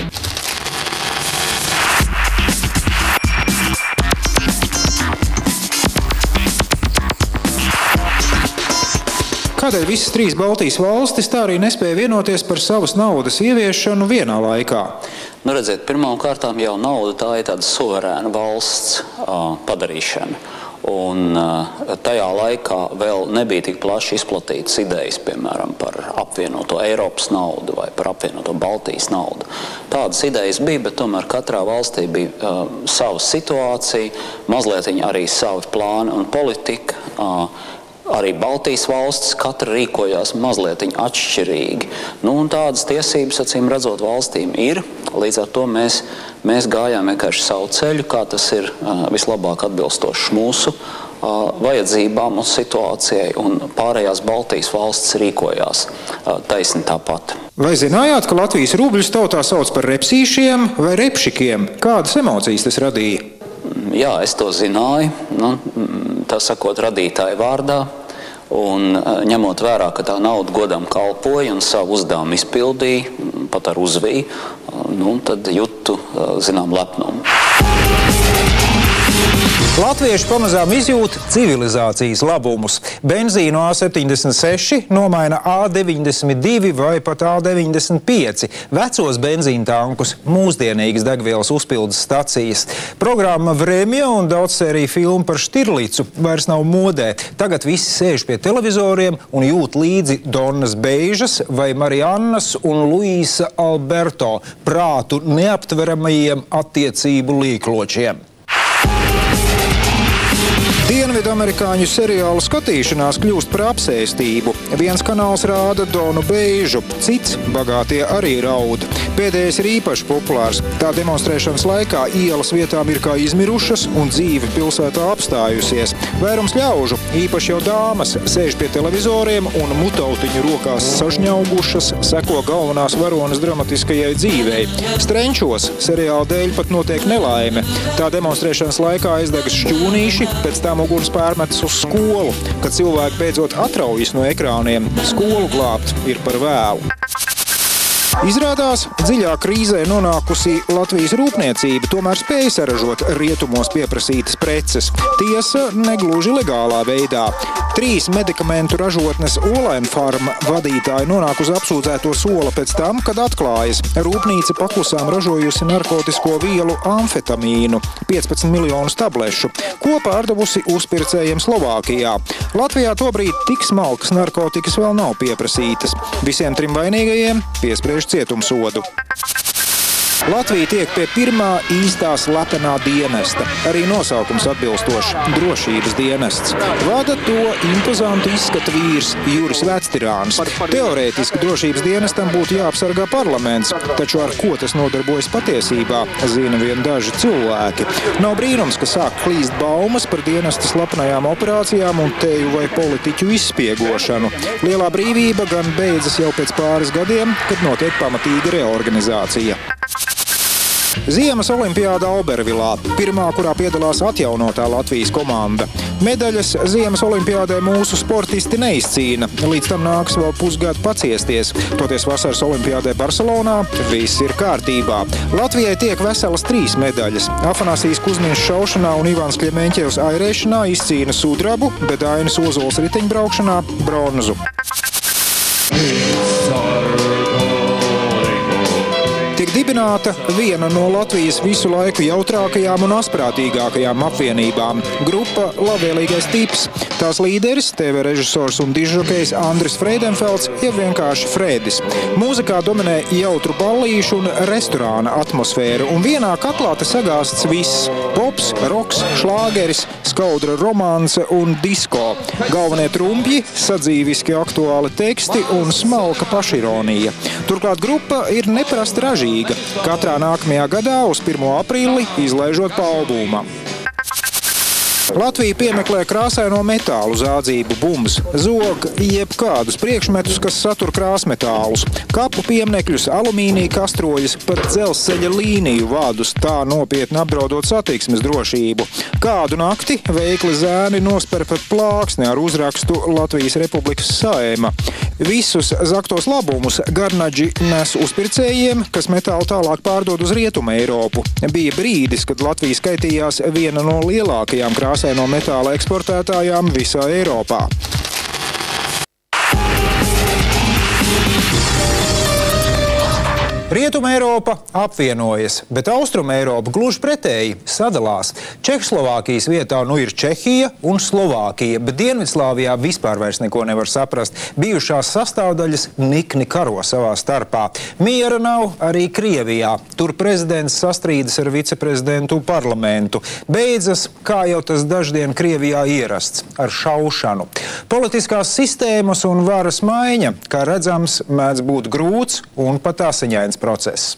Kādēļ visas trīs Baltijas valstis tā arī nespēja vienoties par savas naudas ieviešanu vienā laikā? Nu, redziet, pirmām kārtām jau nauda tā ir tāda suverēna valsts padarīšana. Un tajā laikā vēl nebija tik plaši izplatītas idejas, piemēram, par apvienoto Eiropas naudu vai par apvienoto Baltijas naudu. Tādas idejas bija, bet tomēr katrā valstī bija sava situācija, mazliet arī savi plāni un politika. Arī Baltijas valstis katra rīkojās mazliet atšķirīgi. Nu, un tādas tiesības, acīm redzot, valstīm ir. Līdz ar to mēs gājām vienkārši savu ceļu, kā tas ir vislabāk atbilstošs mūsu vajadzībām un situācijai, un pārējās Baltijas valstis rīkojās taisni tāpat. Vai zinājāt, ka Latvijas rubļus tautā sauc par repsīšiem vai repšikiem? Kādas emocijas tas radīja? Jā, es to zināju, tā sakot, radītāja vārdā, un ņemot vērā, ka tā nauda godam kalpoja un savu uzdevumu izpildīja, pat ar uzviju, tad jutu, zinām, lepnumu. Latvieši pamazām izjūt civilizācijas labumus. Benzīnu A76 nomaina A92 vai pat A95. Vecos benzīna tankus, mūsdienīgas degvielas uzpildes stacijas. Programma Vremja un daudzsērija filma par Štirlicu vairs nav modē. Tagad visi sēž pie televizoriem un jūt līdzi Donnas Beižas vai Mariannas un Luisa Alberto prātu neaptveramajiem attiecību līkločiem. Dienvidamerikāņu seriālu skatīšanās kļūst par apsēstību. Viens kanāls rāda Donu Beižu, cits bagātie arī raud. Pēdējais ir īpaši populārs. Tā demonstrēšanas laikā ielas vietām ir kā izmirušas un dzīve pilsētā apstājusies. Vairums ļaužu, īpaši jau dāmas, sēž pie televizoriem un mutautiņu rokās sažņaugušas, seko galvenās varonas dramatiskajai dzīvei. Strenčos seriāla dēļ pat notiek nelaime. Tā demonstrēšanas laikā aizdegas šķūnīši, pēc tam uguns pārmetas uz skolu. Kad cilvēki beidzot atraujas no ekrāniem, skolu glābt ir par vēlu. Izrādās, dziļā krīzē nonākusi Latvijas rūpniecība tomēr spēja saražot rietumos pieprasītas preces. Tiesa, negluži legālā veidā. 3 medikamentu ražotnes Olain Pharma vadītāji nonāk uz apsūdzēto sola pēc tam, kad atklājas. Rūpnīca paklusām ražojusi narkotisko vielu amfetamīnu, 15 miljonus tablešu, ko pārdevusi uzpircējiem Slovākijā. Latvijā tobrīd tik smalkas narkotikas vēl nav pieprasītas. Visiem 3 vainīgajiem piespriež cietumsodu. Latvija tiek pie pirmā īstā slepenā dienesta. Arī nosaukums atbilstošs – drošības dienests. Vada to impozantu izskata vīrs Juris Vectirāns. Teorētiski drošības dienestam būtu jāapsargā parlaments, taču ar ko tas nodarbojas patiesībā, zina vien daži cilvēki. Nav brīnums, ka sāk klīst baumas par dienesta slepenajām operācijām un teju vai politiķu izspiegošanu. Lielā brīvība gan beidzas jau pēc pāris gadiem, kad notiek pamatīga reorganizācija. Ziemas olimpiāda Albervilā, pirmā, kurā piedalās atjaunotā Latvijas komanda. Medaļas Ziemas olimpiādē mūsu sportisti neizcīna, līdz tam nāks vēl pusgadu paciesties. Toties vasaras olimpiādē Barcelonā viss ir kārtībā. Latvijai tiek veselas 3 medaļas. Afanasijs Kuzmiņš šaušanā un Ivans Kļemeņķevs airēšanā izcīna sudrabu, bet Ainis Ozols riteņbraukšanā bronzu. Tiek dibināta viena no Latvijas visu laiku jautrākajām un asprātīgākajām apvienībām – grupa Labvēlīgais tips. Tās līderis, TV režisors un dižžokejs Andris Freidenfelds, ir vienkārši Fredis. Mūzikā dominē jautru ballīšu un restorāna atmosfēru, un vienā katlā te sagāsts viss – pops, roks, šlāgeris, skaudra romance un disko. Galvenie trumpji, sadzīviski aktuāli teksti un smalka pašironija. Turklāt grupa ir neparasti ražīga. Katrā nākamajā gadā uz 1. aprīli izlaižot pa albumam. Latvija piemeklē krāsaino metālu zādzību bumbas, zog jebkādus priekšmetus, kas satur krāsmetālus, kapu pieminekļus, alumīnija kastroļus, pat dzelzceļa līniju vadus, tā nopietni apdraudot satiksmes drošību. Kādu nakti veikli zēni nosper pat plāksni ar uzrakstu Latvijas Republikas Saeima. Visus zaktos labumus garnaģi nes uzpircējiem, kas metālu tālāk pārdod uz Rietumu Eiropu. Bija brīdis, kad Latvija skaitījās viena no lielākajām krāsaino metāla eksportētājām visā Eiropā. Rietuma Eiropa apvienojas, bet Austruma Eiropa gluži pretēji sadalās. Čehoslovākijas vietā nu ir Čehija un Slovākija, bet Dienvidslāvijā vispār vairs neko nevar saprast. Bijušās sastāvdaļas nikni karo savā starpā. Miera nav arī Krievijā. Tur prezidents sastrīdas ar viceprezidentu parlamentu. Beidzas, kā jau tas daždien Krievijā ierasts, ar šaušanu. Politiskās sistēmas un varas maiņa, kā redzams, mēdz būt grūts un pat asiņains process.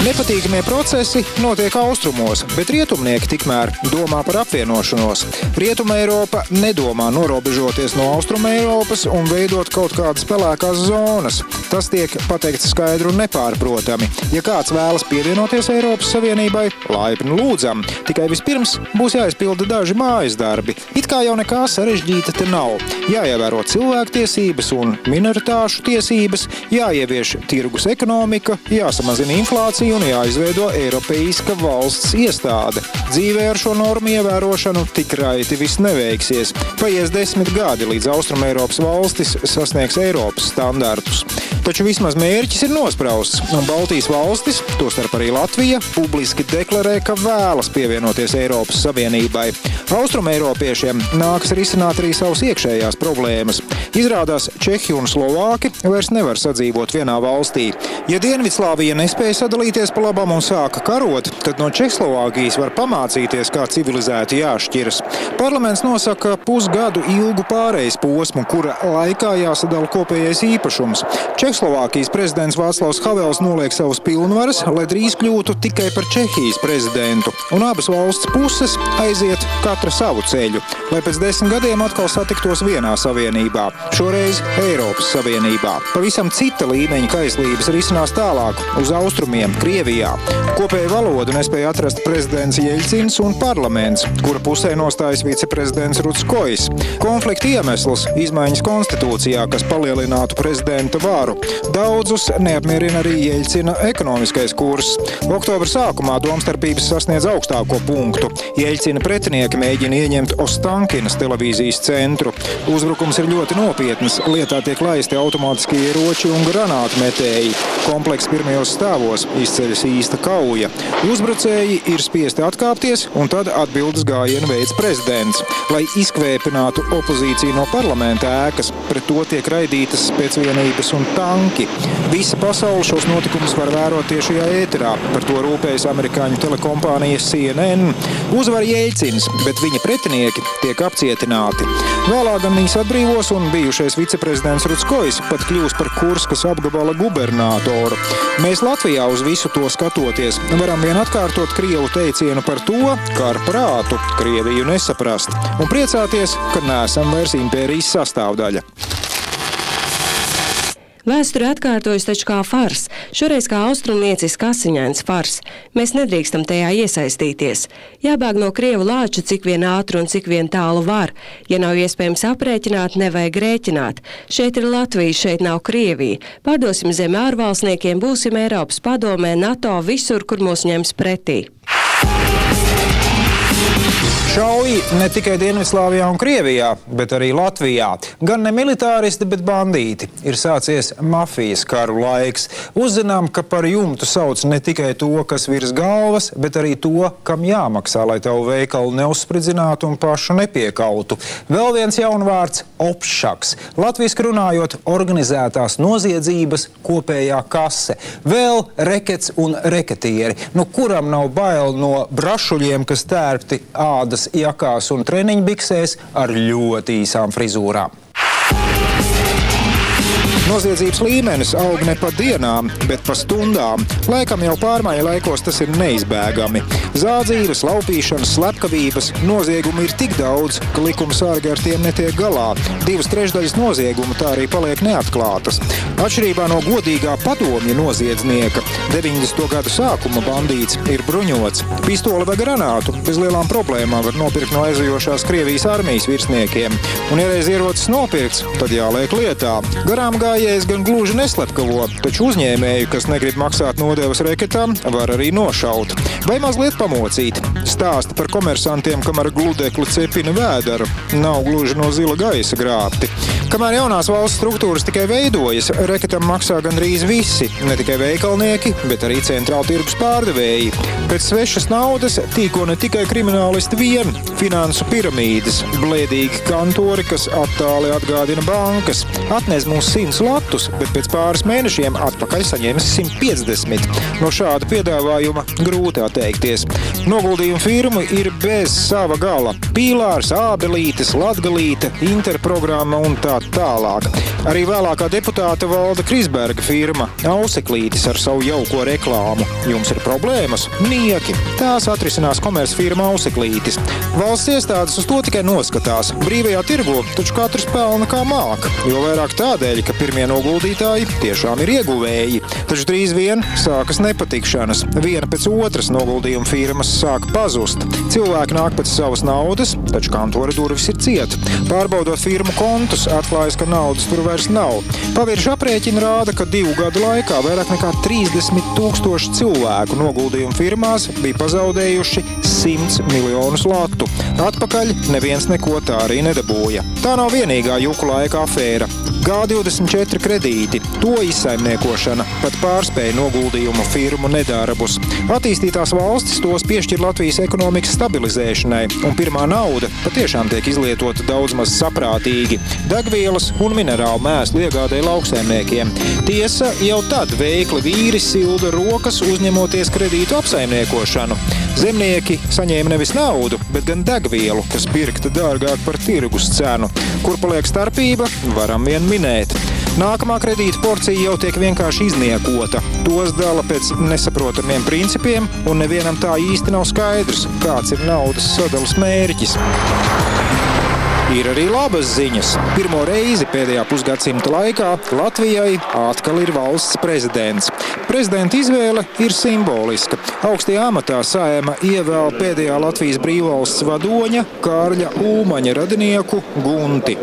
Nepatīkamie procesi notiek austrumos, bet rietumnieki tikmēr domā par apvienošanos. Rietuma Eiropa nedomā norobežoties no Austruma Eiropas un veidot kaut kādas pelēkās zonas. Tas tiek pateikts skaidri un nepārprotami. Ja kāds vēlas pievienoties Eiropas Savienībai, laipni lūdzam. Tikai vispirms būs jāizpilda daži mājas darbi. It kā jau nekā sarežģīta te nav. Jāievēro cilvēktiesības un minoritāšu tiesības, jāievieš tirgus ekonomika, jāsamazina inflācija un jāizveido eiropeiska valsts iestāde. Dzīvē ar šo normu ievērošanu tik raiti viss neveiksies. Paies 10 gadi, līdz Austruma Eiropas valstis sasniegs Eiropas standartus. Taču vismaz mērķis ir nosprausts, un Baltijas valstis, tostarp arī Latvija, publiski deklarē, ka vēlas pievienoties Eiropas Savienībai. Austruma eiropiešiem nākas risināt arī savas iekšējās problēmas. Izrādās, Čehi un Slovāki vairs nevar sadzīvot vienā valstī. Ja Dienvidslāvija nespēja sadalīties pa labam un sāka karot, tad no Čehslovākijas var pamācīties, kā civilizēti jāšķiras. Parlaments nosaka pusgadu ilgu pārejas posmu, kura laikā jāsadala kopējais īpašums. Čehoslovākijas prezidents Vāclavs Havels noliek savus pilnvaras, lai drīz kļūtu tikai par Čehijas prezidentu, un abas valsts puses aiziet katra savu ceļu, lai pēc 10 gadiem atkal satiktos vienā savienībā, šoreiz Eiropas Savienībā. Pavisam cita līmeņa kaislības risinās tālāk, uz austrumiem, Krievijā. Kopēju valodu nespēja atrast prezidents Jeļcins un parlaments, kura pusē nostājas viceprezidents Rutskojs. Konflikta iemesls – izmaiņas konstitūcijā, kas palielinātu prezidenta varu. Daudzus neapmierina arī Jeļcina ekonomiskais kurs. Oktobra sākumā domstarpības sasniedz augstāko punktu. Jeļcina pretinieki mēģina ieņemt Ostankinas televīzijas centru. Uzbrukums ir ļoti nopietns. Lietā tiek laisti automātiskie ieroči un granātmetēji. Komplekss pirmajos stāvos izceļas īsta kauja. Uzbrucēji ir spiesti atkāpties, un tad atbildes gājienu veids prezidents. Lai izkvēpinātu opozīciju no parlamenta ēkas, pret to tiek raidītas spēcvienības un tanki. Visa pasaule šos notikumus var vērot tiešajā ēterā. Par to rūpējas amerikāņu telekompānijas CNN. Uzvar Jeļcins, bet viņa pretinieki tiek apcietināti. Vēlāk gan viņus atbrīvos, un bijušais viceprezidents Rutskojs pat kļūs par Kurskas apgabala gubernatoru. Mēs Latvijā uz visu to skatoties varam vien atkārtot Krievu teicienu par to, ka ar prātu Krieviju nesaprast, un priecāties, ka neesam vairs impērijas sastāvdaļa. Vēsture atkārtojas taču kā fars, šoreiz kā austrumniecisks asiņains fars. Mēs nedrīkstam tajā iesaistīties. Jābēg no Krievu lāča cik vien ātri un cik vien tālu var. Ja nav iespējams aprēķināt, nevajag rēķināt. Šeit ir Latvija, šeit nav Krievija. Pārdosim zemi ārvalstniekiem, būsim Eiropas padomē, NATO, visur, kur mūs ņems pretī. Šauji ne tikai Dienvidslāvijā un Krievijā, bet arī Latvijā. Gan ne militāristi, bet bandīti. Ir sācies mafijas karu laiks. Uzzinām, ka par jumtu sauc ne tikai to, kas virs galvas, bet arī to, kam jāmaksā, lai tavu veikalu neuzspridzinātu un pašu nepiekautu. Vēl viens jaunvārds – opšaks. Latviski runājot, organizētās noziedzības kopējā kase. Vēl rekets un reketieri. Nu, kuram nav bail no brašuļiem, kas tērpti ādas jakās un treniņbiksēs ar ļoti īsām frizūrām. Noziedzības līmenis aug ne pa dienām, bet pa stundām. Laikam jau pārmaiņu laikos tas ir neizbēgami. Zādzības, laupīšanas, slepkavības, noziegumi ir tik daudz, ka likuma sargi ar tiem netiek galā. 2/3 noziegumu tā arī paliek neatklātas. Atšķirībā no godīgā padomja noziedznieka, 90. gadu sākuma bandīts ir bruņots. Pistoli vai granātu bez lielām problēmām var nopirkt no aizejošās Krievijas armijas virsniekiem. Un ja reiz ierocis nopirkts, tad jāliek lietā. Garām gājējs gan gluži neslepkavo, taču uzņēmēju, kas negrib maksāt nodevas reketām, var arī nošaut. Vai mazliet pamocīt. Stāsti par komersantiem, kamēr gludekli cepina vēderu, nav gluži no zila gaisa grābti. Kamēr jaunās valsts struktūras tikai veidojas, reketam maksā gandrīz visi, ne tikai veikalnieki, bet arī centrāla tirgus pārdevēji. Pēc svešas naudas tīko ne tikai kriminālisti vien, finansu piramīdas, blēdīgi kantori, kas attāli atgādina bankas. Atnes mums 100 latus, bet pēc pāris mēnešiem atpakaļ saņems 150. No šāda piedāvājuma grūti atteikties. Noguldījumu firmu ir bez sava gala. Pīlārs, Ābelītes, Latgalīte, Interprogramma un tā tālāk. Arī vēlākā deputāta Valda Krisberga firma Auseklītis ar savu jauko reklāmu. Jums ir problēmas? Nieki. Tās atrisinās komercfirma Auseklītis. Valsts iestādes uz to tikai noskatās. Brīvajā tirgu taču katrs pelna kā māk, jo vairāk tādēļ, ka pirmie noguldītāji tiešām ir ieguvēji. Taču drīz vien sākas nepatikšanas. Viena pēc otras noguldījuma firmas sāk pazust. Cilvēki nāk pēc savas naudas, taču kantora durvis ir ciet. Pārbaudot firmu kontus, atklājas, ka naudas tur vairs nav. Pavirši aprēķini rāda, ka 2 gadu laikā vairāk nekā 30 000 cilvēku noguldījumu firmās bija pazaudējuši 100 miljonus latu. Atpakaļ neviens neko tā arī nedabūja. Tā nav vienīgā juku laika afēra. G24 kredīti, to izsaimniekošana pat pārspēja noguldījumu firmu nedarbus. Attīstītās valstis tos piešķir Latvijas ekonomikas stabilizēšanai, un pirmā nauda patiešām tiek izlietota daudz maz saprātīgi. Degvielas un minerālu mēslu iegādēja lauksaimniekiem. Tiesa, jau tad veikli vīri silda rokas, uzņemoties kredītu apsaimniekošanu. Zemnieki saņēma nevis naudu, bet gan degvielu, kas pirkta dārgāk par tirgus cenu. Kur paliek starpība, varam vien minēt. Nākamā kredīta porcija jau tiek vienkārši izniekota. Tos dala pēc nesaprotamiem principiem, un nevienam tā īsti nav skaidrs, kāds ir naudas sadalas mērķis. Ir arī labas ziņas. Pirmo reizi pēdējā pusgadsimta laikā Latvijai atkal ir valsts prezidents. Prezidenta izvēle ir simboliska. Augstajā amatā Saeima ievēl pēdējā Latvijas brīvvalsts vadoņa Kārļa Ulmaņa radinieku Gunti.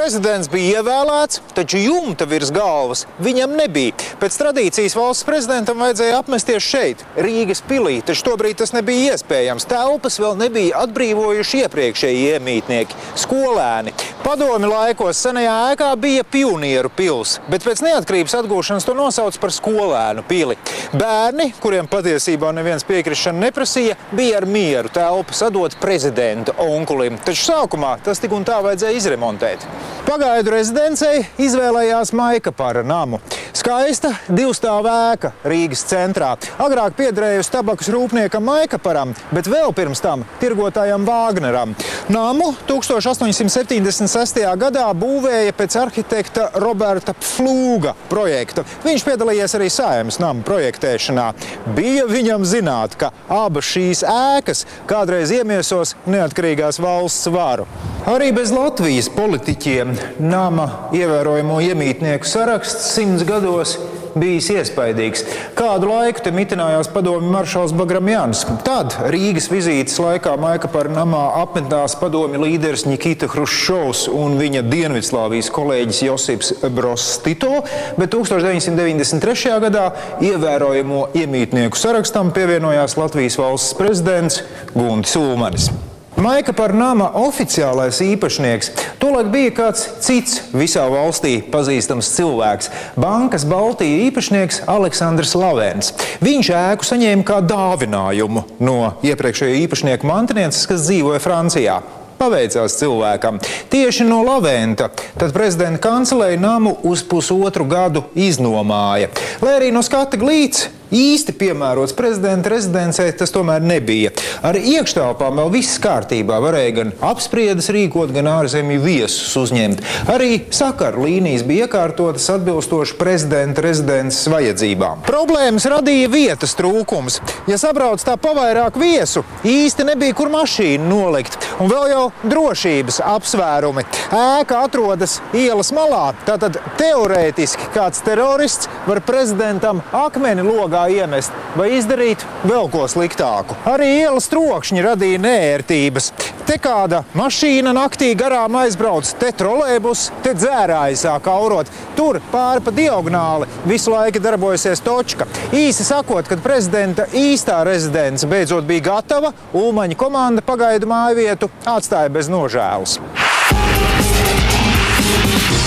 Prezidents bija ievēlēts, taču jumta virs galvas viņam nebija. Pēc tradīcijas valsts prezidentam vajadzēja apmesties šeit, Rīgas pilī, taču tobrīd tas nebija iespējams. Telpas vēl nebija atbrīvojuši iepriekšēji iemītnieki, skolēni. Padomi laikos senajā ēkā bija Pionieru pils, bet pēc neatkarības atgūšanas to nosauc par skolēnu pili. Bērni, kuriem patiesībā neviens piekrišana neprasīja, bija ar mieru telpu sadot prezidenta onkulim, taču sākumā tas tik un tā vajadzēja izremontēt. Pagaidu rezidencei izvēlējās Maikapara namu. Skaista divstāva ēka Rīgas centrā. Agrāk piederējusi tabakas rūpniekam Maikaparam, bet vēl pirms tam tirgotājam Vāgneram. Namu 1876. gadā būvēja pēc arhitekta Roberta Pflūga projekta. Viņš piedalījies arī Saeimas namu projektēšanā. Bija viņam zināt, ka abas šīs ēkas kādreiz iemiesos neatkarīgās valsts varu. Arī bez Latvijas politiķiem nama ievērojamo iemītnieku saraksts 100 gados bijis iespaidīgs. Kādu laiku te mitinājās padomju maršals Bagramjans. Tad Rīgas vizītes laikā Maikapara namā apmetās padomju līderis Nikita Hruščovs un viņa Dienvidslāvijas kolēģis Josips Broz Tito, bet 1993. gadā ievērojamo iemītnieku sarakstam pievienojās Latvijas valsts prezidents Guntis Ulmanis. Maikapara nama oficiālais īpašnieks tolaik bija kāds cits visā valstī pazīstams cilvēks – Bankas Baltija īpašnieks Aleksandrs Lavens. Viņš ēku saņēma kā dāvinājumu no iepriekšējo īpašnieku mantinieces, kas dzīvoja Francijā. Paveicās cilvēkam. Tieši no Laventa tad prezidenta kancelēja namu uz 1,5 gadu iznomāja. Lai arī no skata glīts īsti piemērots prezidenta rezidencē tas tomēr nebija. Ar iekštelpām vēl viss kārtībā, varēja gan apspriedes rīkot, gan ārzemju viesus uzņemt. Arī sakaru līnijas bija iekārtotas atbilstoši prezidenta rezidences vajadzībām. Problēmas radīja vietas trūkums. Ja sabrauc tā pavairāk viesu, īsti nebija kur mašīnu nolikt. Un vēl jau drošības apsvērumi. Ēka atrodas ielas malā, tātad teorētiski kāds terorists var prezidentam akmeni logā iemest vai izdarīt vēl ko sliktāku. Arī ielas trokšņi radīja neērtības. Te kāda mašīna naktī garām aizbrauc, te trolejbus, te dzērāji sāk aurot. Tur pāri pa diagonāli visu laiku darbojasies točka. Īsi sakot, kad prezidenta īstā rezidence beidzot bija gatava, Ulmaņa komanda pagaidu mājvietu atstāja bez nožēlas.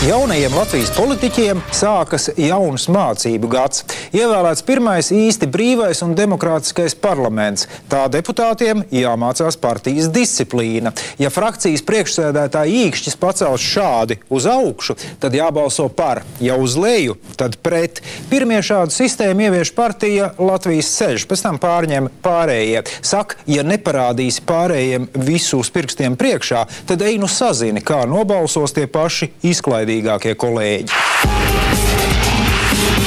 Jaunajiem Latvijas politiķiem sākas jauns mācību gads. Ievēlēts pirmais īsti brīvais un demokrātiskais parlaments. Tā deputātiem jāmācās partijas disciplīna. Ja frakcijas priekšsēdētāja īkšķis pacels šādi uz augšu, tad jābalso par. Ja uz leju, tad pret. Pirmie šādu sistēmu ievieš partija Latvijas ceļš, pēc tam pārņem pārējie. Saka, ja neparādīsi pārējiem visu uz pirkstiem priekšā, tad ej nu sazini, kā nobalsos tie paši izklaidīgākie kolēģi.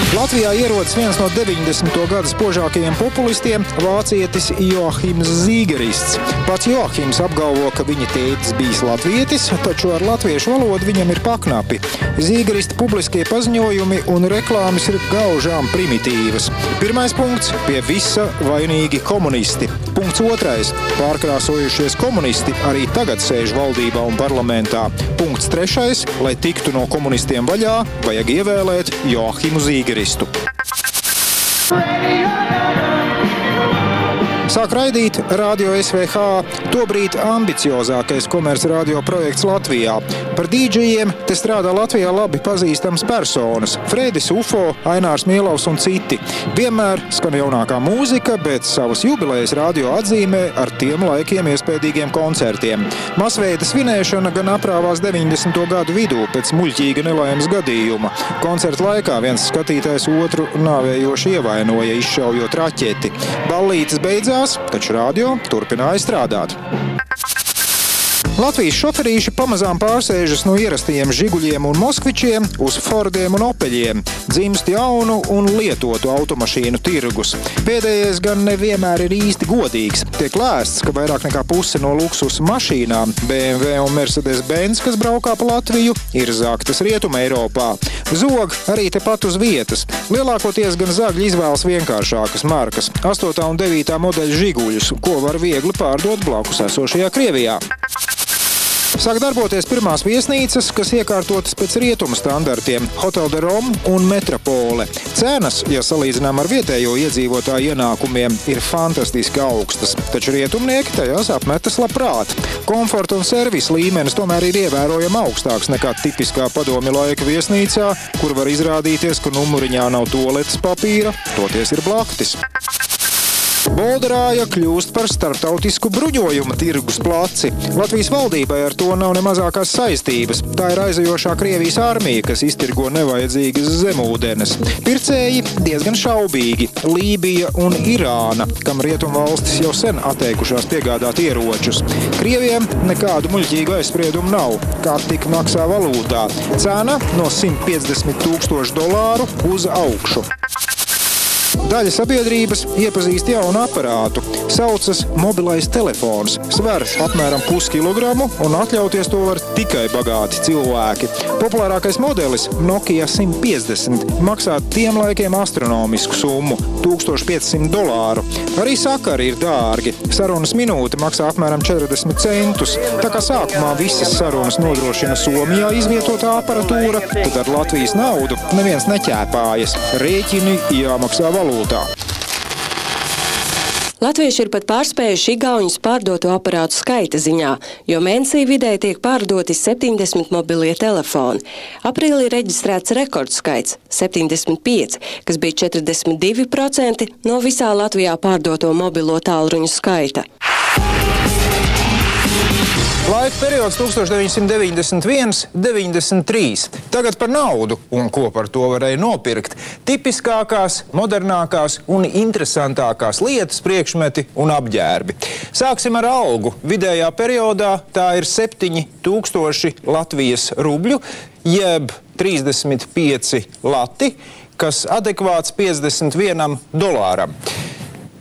Latvijā ierodas viens no 90. gada spožākajiem populistiem – vācietis Joachims Zīgerists. Pats Joachims apgalvo, ka viņa tētis bijis latvietis, taču ar latviešu valodu viņam ir paknapi. Zīgerista publiskie paziņojumi un reklāmas ir gaužām primitīvas. Pirmais punkts – pie visa vainīgi komunisti. Punkts otrais – pārkrāsojušies komunisti arī tagad sēž valdībā un parlamentā. Punkts trešais – lai tiktu no komunistiem vaļā, vajag ievēlēt Joachimu Zīgeristu. Sāk raidīt Radio SVH, tobrīd ambiciozākais komercradio projekts Latvijā. Par dīdžejiem te strādā Latvijā labi pazīstams personas – Fredis Ufo, Ainārs Mielovs un citi. Vienmēr skan jaunākā mūzika, bet savas jubilejas radio atzīmē ar tiem laikiem iespējīgiem koncertiem. Masveida svinēšana gan aprāvās 90. gadu vidū pēc muļķīga nelaimes gadījuma. Koncerta laikā viens skatītājs otru nāvējoši ievainoja, izšaujot raķeti. Ballītes beidzās, taču radio turpināja strādāt. Latvijas šoferīši pamazām pārsēžas no ierastajiem žiguļiem un moskvičiem uz Fordiem un Opeļiem. Dzimst jaunu un lietotu automašīnu tirgus. Pēdējais gan nevienmēr ir īsti godīgs. Tiek lēsts, ka vairāk nekā puse no luksus mašīnām BMW un Mercedes-Benz, kas braukā pa Latviju, ir zagtas Rietuma Eiropā. Zog arī tepat uz vietas. Lielākoties gan zagļi izvēlas vienkāršākas markas, 8. un 9. modeļa žiguļus, ko var viegli pārdot blakus esošajā Krievijā. Sāk darboties pirmās viesnīcas, kas iekārtotas pēc Rietuma standartiem – Hotel de Rome un Metropole. Cenas, ja salīdzinām ar vietējo iedzīvotāju ienākumiem, ir fantastiski augstas, taču rietumnieki tajās apmetas labprāt. Komforta un servisa līmenis tomēr ir ievērojami augstāks nekā tipiskā padomju laika viesnīcā, kur var izrādīties, ka numuriņā nav tualetes papīra, toties ir blaktis. Bolderāja kļūst par starptautisku bruņojuma tirgus placi. Latvijas valdībai ar to nav ne mazākās saistības. Tā ir aizajošā Krievijas armija, kas iztirgo nevajadzīgas zemūdenes. Pircēji diezgan šaubīgi – Lībija un Irāna, kam rietumvalstis jau sen atteikušās piegādāt ieročus. Krieviem nekādu muļķīgu aizspriedumu nav, kā tik maksā valūtā. Cena no $150,000 uz augšu. Daļa sabiedrības iepazīst jaunu aparātu. Saucas mobilais telefons. Sver apmēram puskilogramu un atļauties to var tikai bagāti cilvēki. Populārākais modelis Nokia 150 maksā tiem laikiem astronomisku summu – $1,500. Arī sakari ir dārgi. Sarunas minūte maksā apmēram 40 centus. Tā kā sākumā visas sarunas nodrošina Somijā izvietotā aparatūra, tad ar Latvijas naudu neviens neķēpājas. Rēķini jāmaksā valūtā. Latvieši ir pat pārspējuši igauņus pārdoto aparātu skaita ziņā, jo mēnesī vidēji tiek pārdoti 70 mobilie telefoni. Aprīlī reģistrēts rekordskaits – 75, kas bija 42% no visā Latvijā pārdoto mobilo tālruņu skaita. Laika periods 1991–93. Tagad par naudu un ko par to varēja nopirkt. Tipiskākās, modernākās un interesantākās lietas, priekšmeti un apģērbi. Sāksim ar algu. Vidējā periodā tā ir 7,000 Latvijas rubļu, jeb 35 lati, kas adekvāts $51.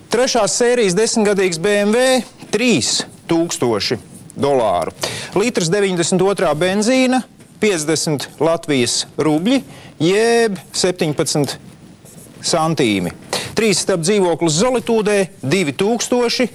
Trešās sērijas 10-gadīgs BMW – 3,000. Litrs 92. benzīna, 50 Latvijas rubļi, jeb 17 santīmi. 3 stab dzīvoklis Zolitūdē, $2,200.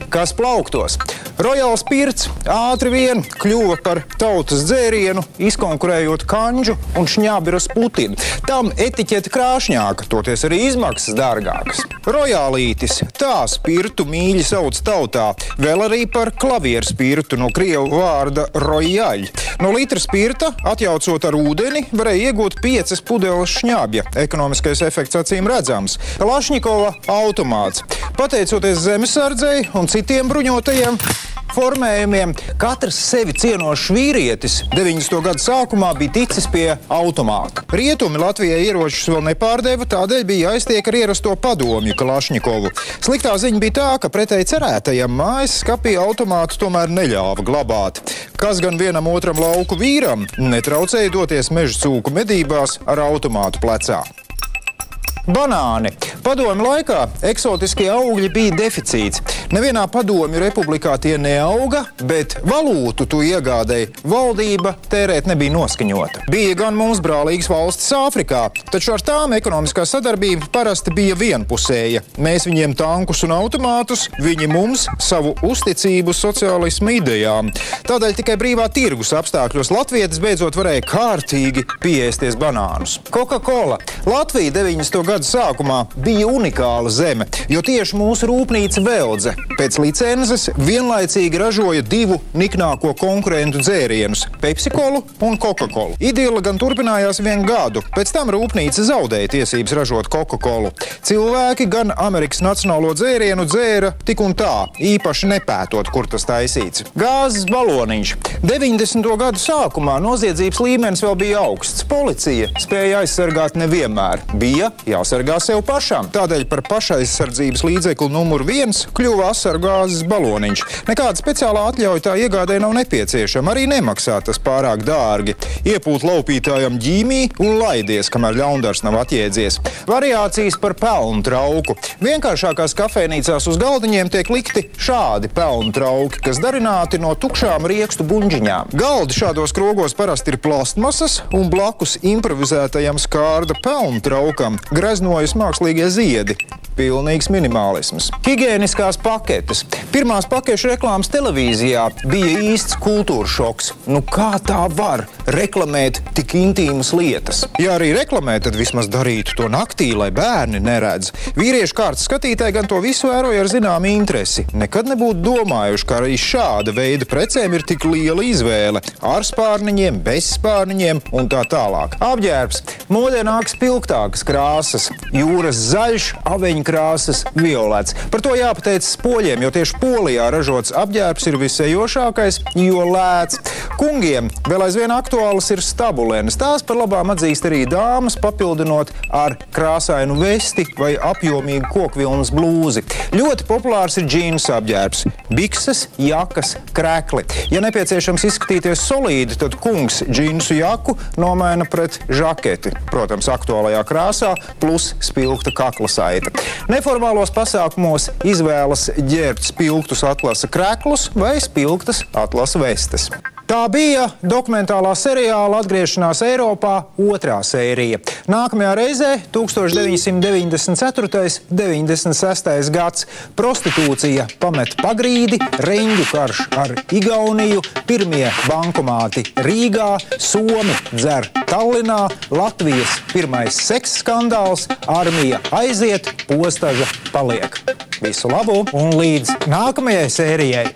Kas plauktos? Royals Pirts ātri vien kļuva par tautas dzērienu, izkonkurējot Kanģu un Šņābiras Putinu. Tam etiķete krāšņāka, toties arī izmaksas dārgākas. Royalītis, tā spirtu mīļi sauc tautā, vēl arī par klavieru spirtu no krievu vārda rojaļ. No litra spirta, atjaucot ar ūdeni, varēja iegūt 5 pudeles šņābja. Ekonomiskais efekts acīm redzams. Kalašņikova automāts. Pateicoties zemesardzei un citiem bruņotajiem formējumiem, katrs sevi cienošs vīrietis 90. gadu sākumā bija ticis pie automāta. Rietumi Latvijai ieročus vēl nepārdeva, tādēļ bija jāiztiek ar ierasto padomju Kalašņikovu. Sliktā ziņa bija tā, ka pretēji cerētajam mājas skapī automātu tomēr neļāva glabāt. Kas gan vienam otram lauku vīram netraucēja doties meža cūku medībās ar automātu plecā. Banāni. Padomju laikā eksotiskie augļi bija deficīts. Nevienā padomju republikā tie neauga, bet valūtu to iegādēja valdība tērēt nebija noskaņota. Bija gan mums brālīgas valstis Āfrikā, taču ar tām ekonomiskā sadarbība parasti bija vienpusēja. Mēs viņiem tankus un automātus, viņi mums savu uzticību sociālismu idejām. Tādēļ tikai brīvā tirgus apstākļos latvietis beidzot varēja kārtīgi pieēsties banānus. Coca-Cola. Latvija 90. gadu sākumā bija unikāla zeme, jo tieši mūsu rūpnīca Veldze pēc licenzes vienlaicīgi ražoja 2 niknāko konkurentu dzērienus – Pepsi-Colu un Coca-Colu. Idila gan turpinājās 1 gadu, pēc tam rūpnīca zaudēja tiesības ražot Coca-Colu. Cilvēki gan Amerikas nacionālo dzērienu dzēra tik un tā, īpaši nepētot, kur tas taisīts. Gāzes baloniņš. 90. gadu sākumā noziedzības līmenis vēl bija augsts. Policija spēja aizsargāt nevienmēr. Bija jāsargā sev pašām. Tādēļ par pašaizsardzības līdzekli numur 1 kļuva asaru gāzes baloniņš. Nekāda speciālā atļauja tā iegādē nav nepieciešama, arī nemaksā tas pārāk dārgi. Iepūt laupītājam ģīmī un laidies, kamēr ļaundars nav atjēdzies. Variācijas par pelnu trauku. Vienkāršākās kafejnīcās uz galdiņiem tiek likti šādi pelnu trauki, kas darināti no tukšām riekstu buņģiņām. Galdi šādos krogos parasti ir plastmasas un blakus improvizētajam skārda pelnu traukam greznojas mākslīgie ziedi. Pilnīgs minimālisms. Higiēniskās paketes. Pirmās pakešu reklāmas televīzijā bija īsts kultūras šoks. Nu kā tā var reklamēt tik intīmas lietas? Ja arī reklamē, tad vismaz darītu to naktī, lai bērni neredz. Vīriešu kārtas skatītāji gan to visu vēroja ar zināmu interesi. Nekad nebūtu domājuši, ka arī šāda veida precēm ir tik liela izvēle. Ar spārniņiem, bez spārniņiem un tā tālāk. Apģērbs. Modē nāk spilgtākas krāsas. Jūras zaļš, aveņu krāsas violets. Par to jāpateicas poļiem, jo tieši Polijā ražots apģērbs ir visējošākais, jo lēts. Kungiem vēl aizvien aktuālas ir stabulenes. Tās par labām atzīst arī dāmas, papildinot ar krāsainu vesti vai apjomīgu kokvilnas blūzi. Ļoti populārs ir džīnsu apģērbs. Bikses, jakas, krekli. Ja nepieciešams izskatīties solīdi, tad kungs džīnsu jaku nomaina pret žaketi. Protams, aktuālajā krāsā plus spilgta kakla saita. Neformālos pasākumos izvēlas ģērbt spilgtus atlasa kreklus vai spilgtas atlasa vestes. Tā bija dokumentālā seriāla Atgriešanās Eiropā 2. sērija. Nākamajā reizē 1994. 96. gads. Prostitūcija pamet pagrīdi, reņģu karš ar Igauniju, pirmie bankomāti Rīgā, Somi dzer Tallinā, Latvijas pirmais seksa skandāls, armija aiziet, postaža paliek. Visu labu un līdz nākamajai sērijai!